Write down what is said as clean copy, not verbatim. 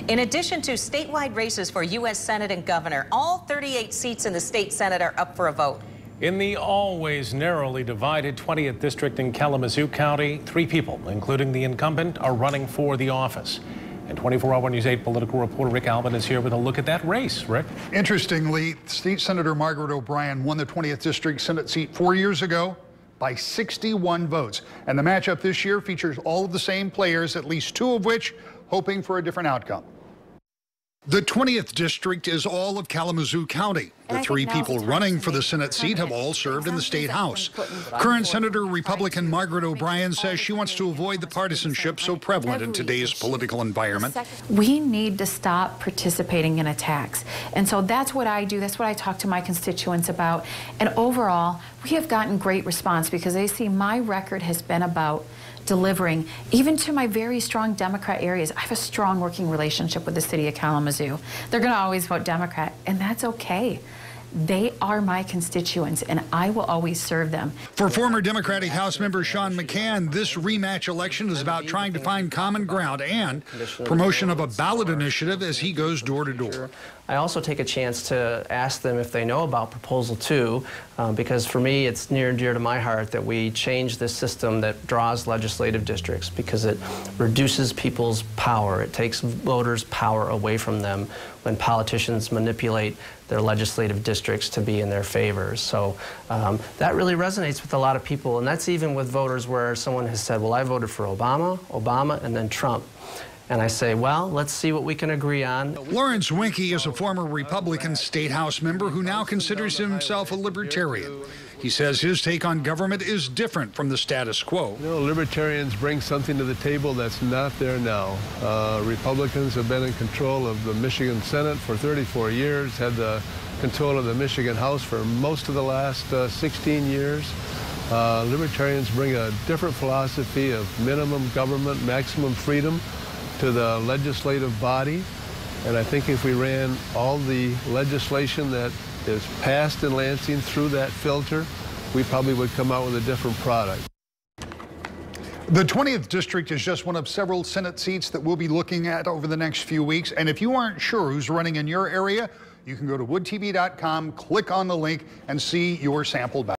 In addition to statewide races for U.S. Senate and governor, all 38 seats in the state Senate are up for a vote. In the always narrowly divided 20th district in Kalamazoo County, 3 people, including the incumbent, are running for the office. And 24-hour News 8 political reporter Rick Alvin is here with a look at that race. Rick? Interestingly, State Senator Margaret O'Brien won the 20th District Senate seat 4 years ago by 61 votes. And the matchup this year features all of the same players, at least 2 of which hoping for a different outcome. The 20th District is all of Kalamazoo County. The 3 people running for the Senate seat have all served in the State House. Current Senator Republican Margaret O'Brien says she wants to avoid the partisanship so prevalent in today's political environment. We need to stop participating in attacks. And so that's what I do. That's what I talk to my constituents about. And overall, we have gotten great response because they see my record has been about delivering, even to my very strong Democrat areas. I have a strong working relationship with the city of Kalamazoo. They're going to always vote Democrat, and that's okay. They are my constituents, and I will always serve them. For former Democratic House member Sean McCann, this rematch election is about trying to find common ground and promotion of a ballot initiative as he goes door to door. I also take a chance to ask them if they know about Proposal 2, because for me it's near and dear to my heart that we change this system that draws legislative districts, because it reduces people's power. It takes voters' power away from them when politicians manipulate their legislative districts to be in their favor. So that really resonates with a lot of people, and that's even with voters where someone has said, well, I voted for Obama, and then Trump. And I say, well, let's see what we can agree on. Lawrence Winkie is a former Republican State House member who now considers himself a libertarian. He says his take on government is different from the status quo. You know, libertarians bring something to the table that's not there now. Republicans have been in control of the Michigan Senate for 34 years, had the control of the Michigan House for most of the last 16 years. Libertarians bring a different philosophy of minimum government, maximum freedom to the legislative body, and I think if we ran all the legislation that is passed in Lansing through that filter, we probably would come out with a different product. The 20th District is just one of several Senate seats that we'll be looking at over the next few weeks, and if you aren't sure who's running in your area, you can go to woodtv.com, click on the link, and see your sample ballot.